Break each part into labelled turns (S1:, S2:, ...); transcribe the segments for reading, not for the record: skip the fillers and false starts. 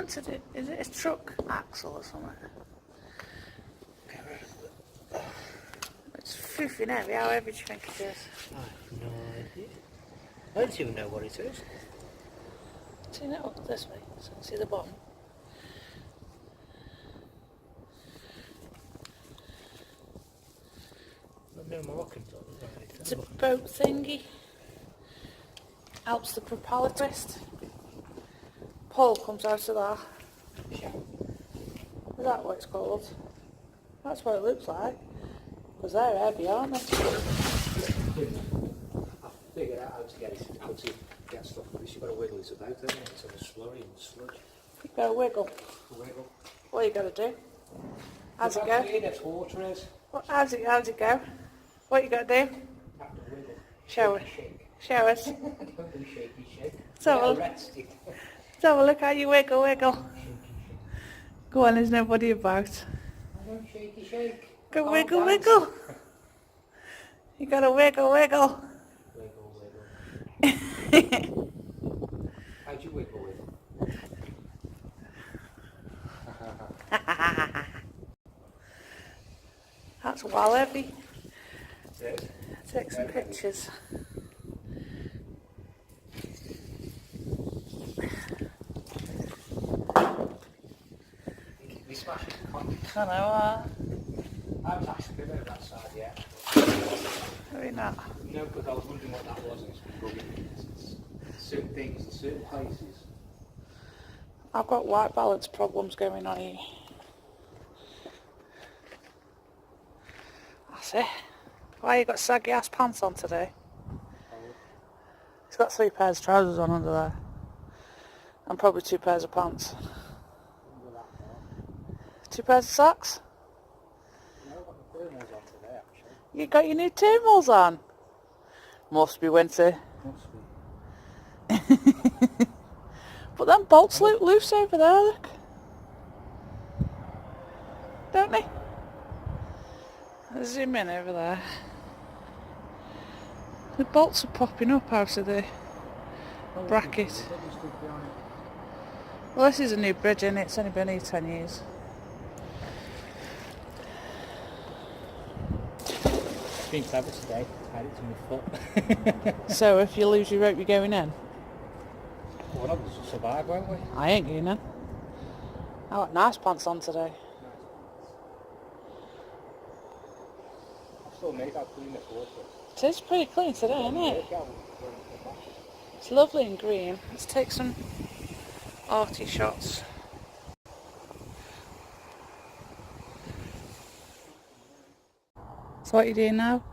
S1: meant to do? Is it a truck axle or something? It's flipping heavy. How heavy do you think it is?
S2: I have no idea. I don't even know what it is.
S1: Turn it up this way so I can see the bottom.
S2: There's no markings on it. Right?
S1: It's a boat thingy. Helps the propeller twist. Pole comes out of that. Is that what it's called? That's what it looks like. Because they're heavy, aren't they?
S2: I figured out how to get stuff because you've got to wiggle it about, haven't you? It's like a slurry and sludge.
S1: You've got to wiggle.
S2: Wiggle.
S1: What you got to do? How's it go?
S2: That's water is.
S1: How's it go? What you got to do?
S2: Have to wiggle.
S1: Show us.
S2: Shake.
S1: Show us.
S2: Don't do shaky shake.
S1: So let's have a look how you wiggle. Go on, there's nobody about.
S2: I don't shaky shake.
S1: Go
S2: Oh,
S1: wiggle. You gotta wiggle.
S2: Wiggle. How'd you wiggle?
S1: That's well heavy.
S2: That's it.
S1: Take some pictures.
S2: We smashed it. Can't
S1: I know.
S2: I was actually a bit of that side, yeah.
S1: Maybe not.
S2: No, because I was wondering what that was, and it's been rubbing certain things in certain places.
S1: I've got white balance problems going on here. That's it. Why you got saggy ass pants on today? He's got 3 pairs of trousers on under there. And probably 2 pairs of pants. 2 pairs of socks?
S2: No, I've got the thermals on today, actually.
S1: You got your new thermals on? Must be winter.
S2: Must be.
S1: But them bolts look loose over there, look. Don't they? Let's zoom in over there. The bolts are popping up out of the bracket. Well, this is a new bridge, and it's only been here 10 years.
S2: It's been clever today. Tied it to my foot.
S1: So if you lose your rope, you're going in?
S2: One of us will survive, won't we?
S1: I ain't going in. I got nice pants on today.
S2: I still made that clean this water.
S1: It is pretty clean today, isn't it? It's lovely and green. Let's take some arty shots. So what are you doing now?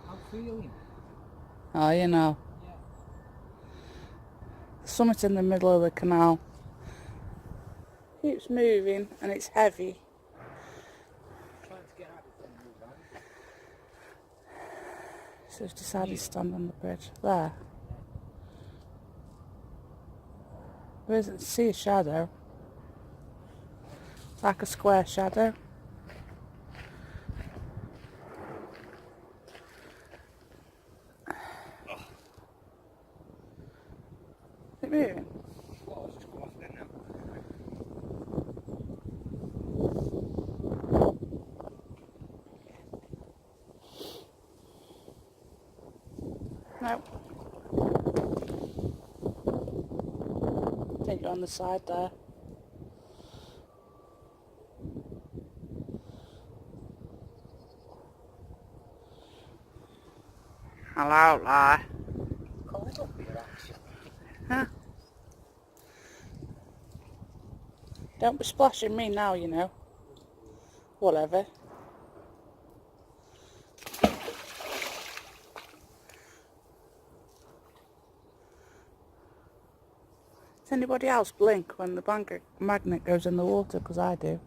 S2: I'm feeling.
S1: Oh, you know.
S2: Yeah.
S1: The summit in the middle of the canal. Keeps moving and it's heavy.
S2: Trying to get out of it.
S1: So I've decided to stand on the bridge. There. There isn't, see a shadow. Like a square shadow. Is it moving?
S2: Well, I'll just go off there now.
S1: No. I think you're on the side there. Hello, lie.
S2: Cold up here, actually.
S1: Huh? Don't be splashing me now, you know. Whatever. Does anybody else blink when the magnet goes in the water? Because I do.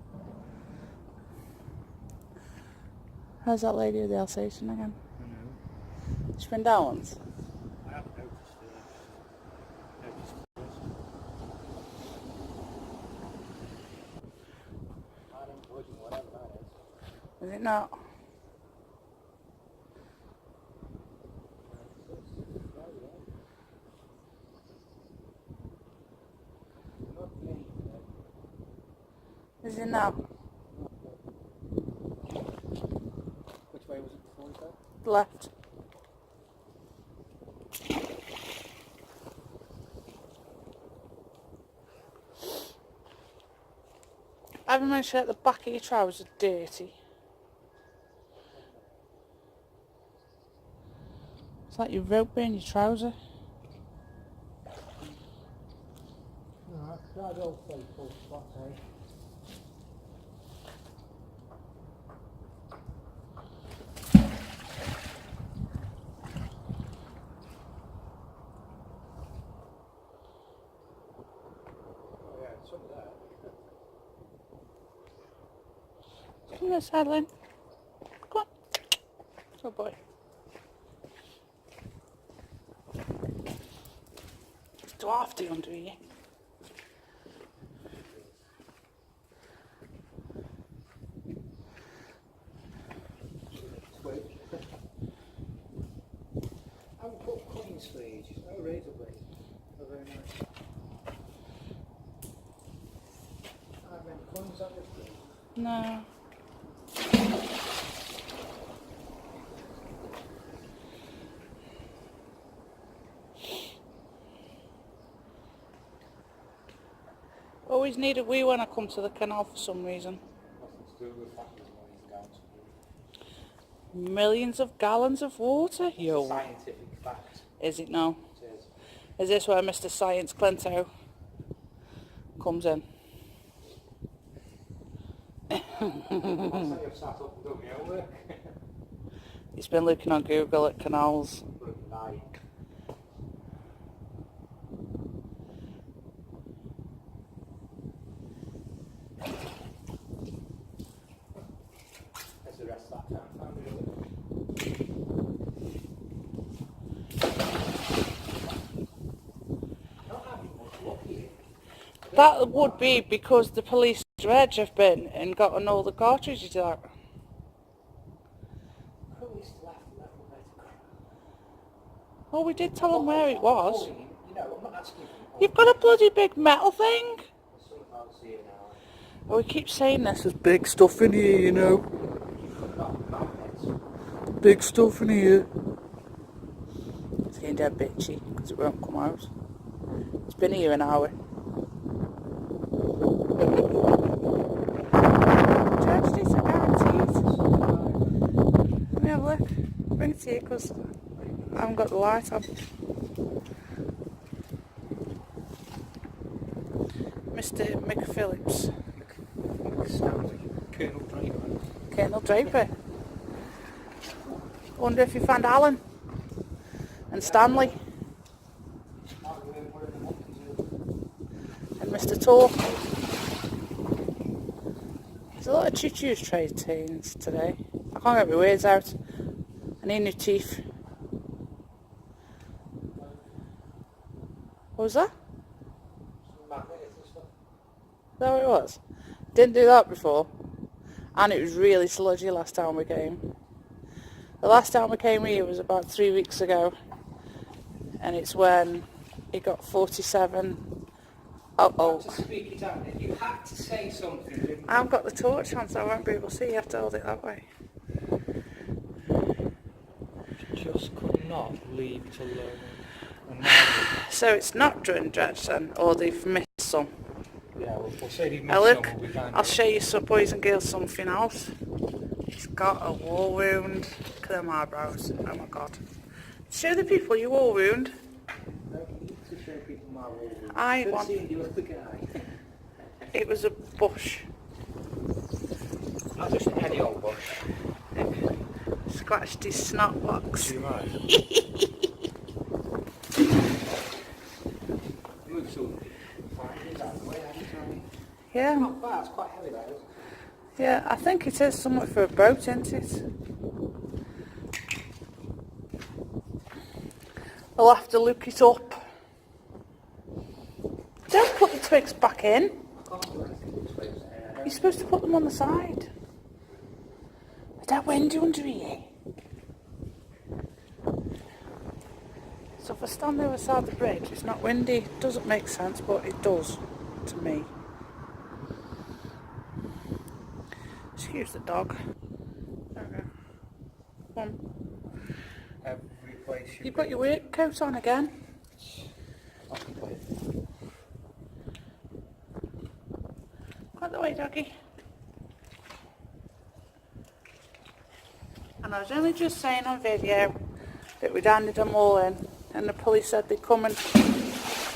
S1: How's that lady with the Alsatian again?
S2: I know.
S1: She's been down once.
S2: I haven't noticed it. I don't budge in whatever that is.
S1: Is it not?
S2: Not
S1: is it now?
S2: Which way was it before you said?
S1: Left. Having mentioned that the back of your trousers are dirty. It's like your rope in your trouser.
S2: No, that old faithful spot, eh? Oh yeah, some of that.
S1: Come on, Sadlin. Come on. Oh boy. Do I have to undo you?
S2: I haven't put coins for ages. No razor blades. They're very nice. I haven't many coins on this blade.
S1: No. Always need a wee when I come to the canal for some reason.
S2: Nothing to do with the fact there's millions of gallons of water.
S1: Millions of gallons of water. Yo.
S2: Scientific fact.
S1: Is it now?
S2: It is.
S1: Is this where Mr. Science Clinto comes in?
S2: Last time you've sat up and done your homework.
S1: He's been looking on Google at canals.
S2: Good night. There's the rest of that town family. Not having much luck here.
S1: That would be because the police dredge have been and gotten all the cartridges out.
S2: Police left where to go.
S1: Oh, we did tell them where it was.
S2: You know, I'm not asking for
S1: You've got a bloody big metal thing.
S2: There's something else here now.
S1: Oh, we keep saying this. There's big stuff in here, you know.
S2: Not heads.
S1: Big stuff in here. It's getting dead bitchy because it won't come out. It's been here an hour. Tragedies are guaranteed. Let me have a look. Bring it to you because I haven't got the light on. Mr. McPhillips.
S2: Colonel Draper.
S1: Colonel Draper. Wonder if you found Alan and Stanley and Mr. Tor. There's a lot of choo-choo's trade trains today. I can't get my words out. I need new teeth. What was that? Is that what it was? Didn't do that before. And it was really sludgy last time we came. The last time we came here was about 3 weeks ago. And it's when it got 47. Uh-oh.
S2: To speak it out, you had to say something.
S1: I haven't got the torch on, so I won't be able to see. You have to hold it that way.
S2: Just could not leave it alone.
S1: So it's not Dun Dredge then, or they've missed some.
S2: Yeah, we'll say they've
S1: Now
S2: missed
S1: look,
S2: some, we'll be fine.
S1: I'll show you some boys and girls something else. He's got a war wound. Look at them eyebrows. Oh my god. Show the people your war wound.
S2: No, you need to show people my wall.
S1: I
S2: Could've
S1: want.
S2: seen you as the guy.
S1: It was a bush.
S2: Not just any old bush.
S1: Scratched his snot box.
S2: Do you mind? Move soon.
S1: Yeah.
S2: Not bad, it's quite heavy though.
S1: Yeah, I think it is somewhat for a boat, isn't it? I'll have to look it up. Don't put the twigs back in. You're supposed to put them on the side. Is that windy under here? So if I stand there beside the bridge, it's not windy. It doesn't make sense, but it does to me. Excuse the dog. There we go. Come on.
S2: Every place
S1: You've got your work coat on again. Out the way, doggy. And I was only just saying on video that we'd handed them all in, and the police said they'd come and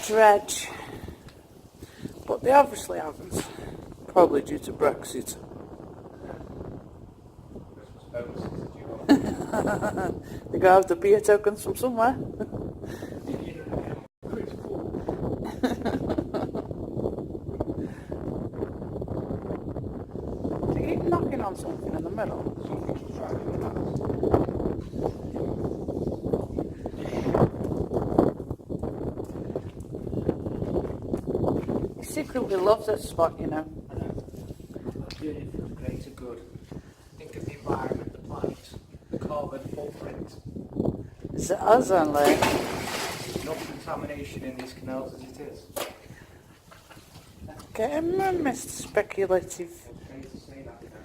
S1: dredge. But they obviously haven't. Probably due to Brexit. They gotta have the beer tokens from somewhere. Do you keep knocking on something in the middle? He secretly loves this spot, you know.
S2: I know. Doing it for the greater good. Think of the environment, the planet, the carbon footprint.
S1: Is it us only?
S2: Enough contamination in these canals as it is.
S1: Get him, Mr. Speculative.
S2: Okay to say that, you know.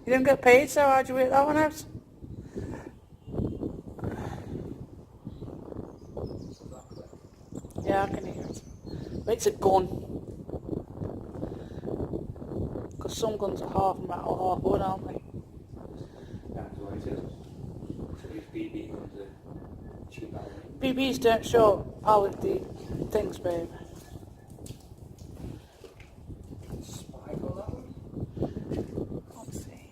S1: You don't get paid, so how'd you work that one out? Yeah, I can hear it. But it's a gun. Because some guns are half metal, half wood, aren't they?
S2: That's what it is. So these BB guns are cheap out.
S1: BBs don't show how the things, babe.
S2: Spike on that one?
S1: Let's see.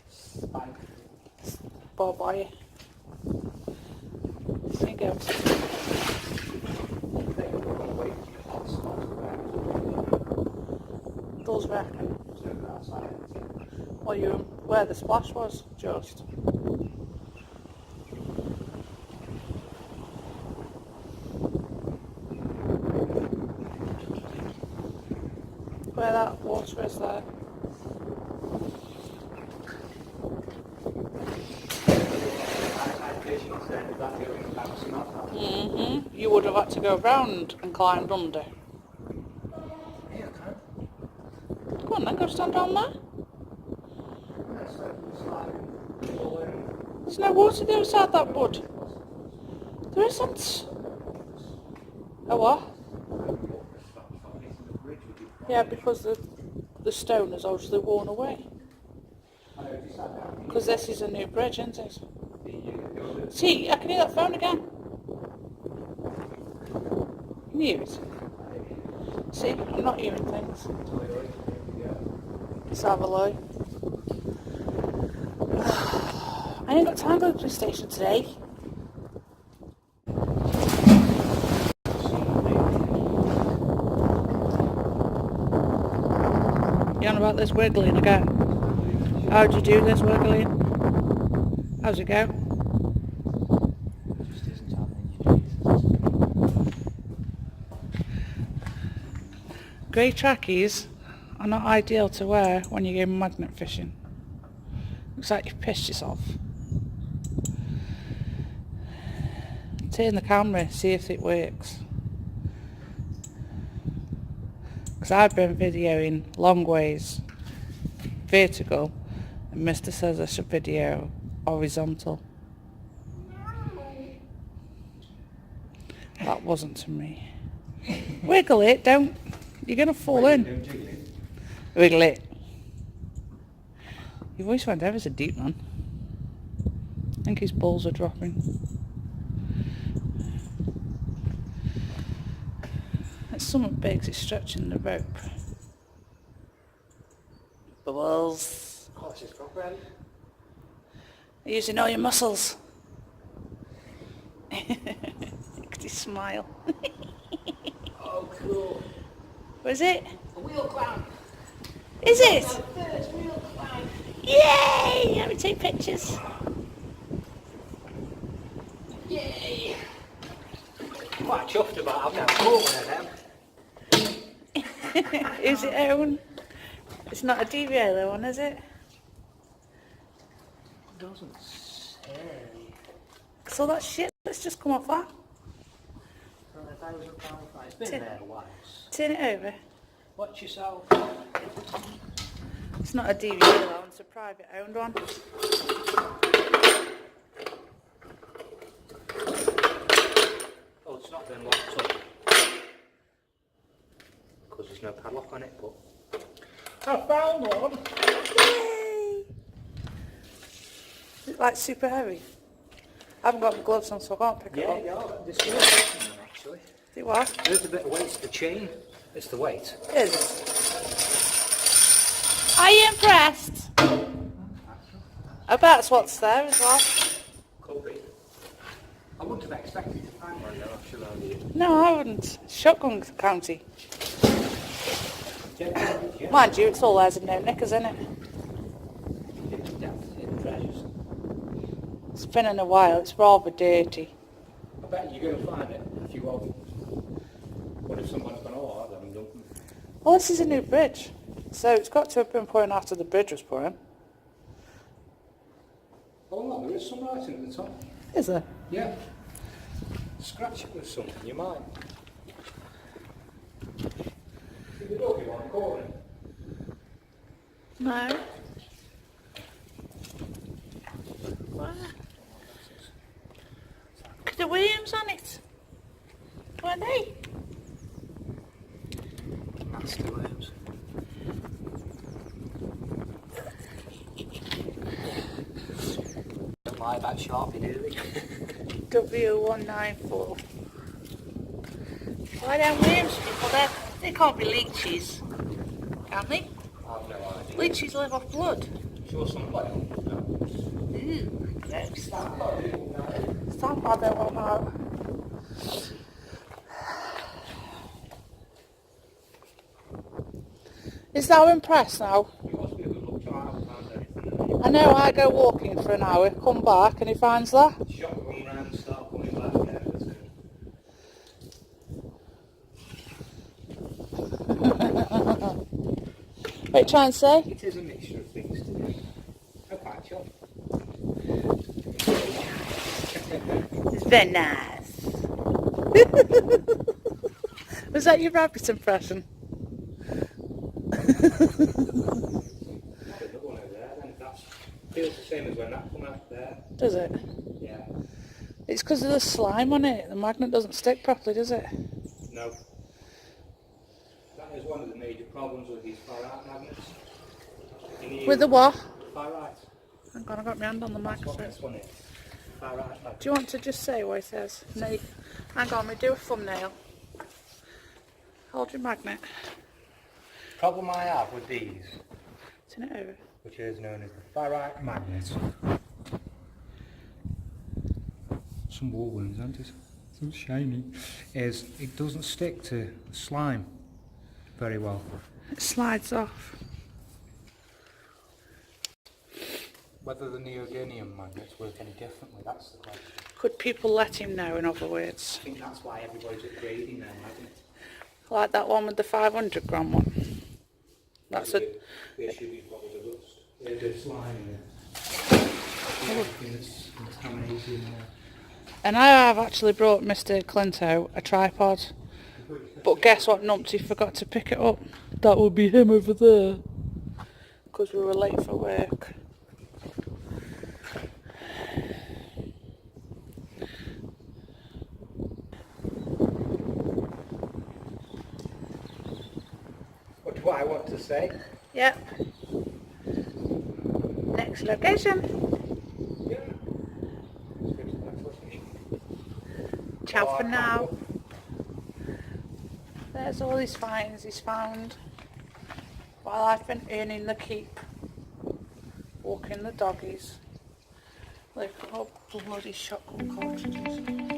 S2: Spike.
S1: Bye-bye. There you go. Does reckon. Well, you where the splash was, just. Where that water is there. You would have had to go round and climbed under.
S2: Yeah, I can.
S1: Go on then, go stand down there. There's no water there beside that bud. There isn't. Oh what? Yeah, because the stone is obviously worn away. Because this is a new bridge, isn't it? See, I can hear that phone again. Can you hear it? See, I'm not hearing things. Let's have a look. I ain't got time to go to the police station today. You on about this wiggling again? How'd you do this wiggling? How's it go? Grey trackies are not ideal to wear when you go magnet fishing. Looks like you've pissed yourself. Turn the camera, see if it works. Because I've been videoing long ways, vertical, and Mr. says I should video horizontal. That wasn't to me. Wiggle it, don't. You're going to fall in. Wiggle it. Your voice went ever so deep, man. I think his balls are dropping. It's something big, it's stretching the rope. Bubbles.
S2: Oh, this is proper.
S1: You're using all your muscles. Look at his smile.
S2: Oh, cool.
S1: What is it?
S2: A wheel clamp.
S1: Is it?
S2: First wheel clamp.
S1: Yay! Let me take pictures.
S2: Yay! Quite chuffed about having a cool one of them.
S1: Is it own? It's not a DVA though one, is it?
S2: Doesn't say.
S1: So that shit, let's just come off that.
S2: £1,000 fine. It's been there a while.
S1: Turn it over.
S2: Watch yourself.
S1: It's not a DVD though, it's a private owned one.
S2: Oh, it's not been locked up. Because there's no padlock on it, but... I found one!
S1: Yay! Is it like super heavy? I haven't got my gloves on so I can't pick it up.
S2: Yeah, this is one actually.
S1: See what?
S2: There's a bit of weight to the chain. It's the weight.
S1: Is it? Are you impressed? I bet that's what's there as well.
S2: Could be. I wouldn't have expected to find one though, actually, are you?
S1: No, I wouldn't. Shotgun county.
S2: Yeah.
S1: Mind you, it's all theirs and no knickers, isn't it?
S2: Treasures.
S1: It's been in a while, it's rather dirty.
S2: I bet you're going to find it if you won't. What if someone's gone, oh, I haven't done.
S1: Well, this is a new bridge. So it's got to have been put in after the bridge was put in.
S2: Oh no, there is some writing at the top.
S1: Is there?
S2: Yeah. Scratch it with something, you might. See the dog you want calling?
S1: No. What? Look at the Williams on it. What are they?
S2: Master Williams. Don't lie about Sharpie, do they?
S1: W194. Why don't Williams people there? They can't be leeches, can they?
S2: I've no idea.
S1: Leeches live off blood.
S2: Sure some play on? No.
S1: Ooh, gross.
S2: Stop
S1: Stop, I don't want that. Is thou impressed now?
S2: You must be a good look to I haven't found anything.
S1: I know I go walking for an hour, come back and he finds that.
S2: Shotgun round, start coming back and everything.
S1: What you trying to say?
S2: It is a mixture of things to do. I'm quite sure.
S1: It's very nice. Was that your rabbit impression?
S2: Another one over there, then that feels the same as when that come out there.
S1: Does it?
S2: Yeah.
S1: It's because of the slime on it. The magnet doesn't stick properly, does it?
S2: No. That is one of the major problems with these ferrite magnets.
S1: With the what?
S2: Ferrite.
S1: Hang on, I got my hand on the
S2: That's what
S1: magnet.
S2: this one is. Ferrite magnet.
S1: Do you want to just say what it says? No. Hang on, we do a thumbnail. Hold your magnet.
S2: Problem I have with these,
S1: Turn it over.
S2: which is known as the ferrite magnet. Some wool wounds, aren't it? So shiny. Is it doesn't stick to slime very well.
S1: It slides off.
S2: Whether the neodymium magnets work any differently, that's the question.
S1: Could people let him know, in other words?
S2: I think that's why everybody's upgrading their magnets.
S1: Like that one with the 500 gram one. That's a...
S2: There should be probably the rust. The slime in it. Everything that's contaminated in there.
S1: And I have actually brought Mr. Clinto a tripod. But guess what, numpty forgot to pick it up. That would be him over there. Because we were late for work.
S2: What do I want to say?
S1: Yep. Next location.
S2: Yeah. Let's go to the next location.
S1: Ciao
S2: Oh,
S1: for
S2: I
S1: now.
S2: can't
S1: There's all his finds he's found. While I've been earning the keep. Walking the doggies. Look at all bloody shotgun cartridges.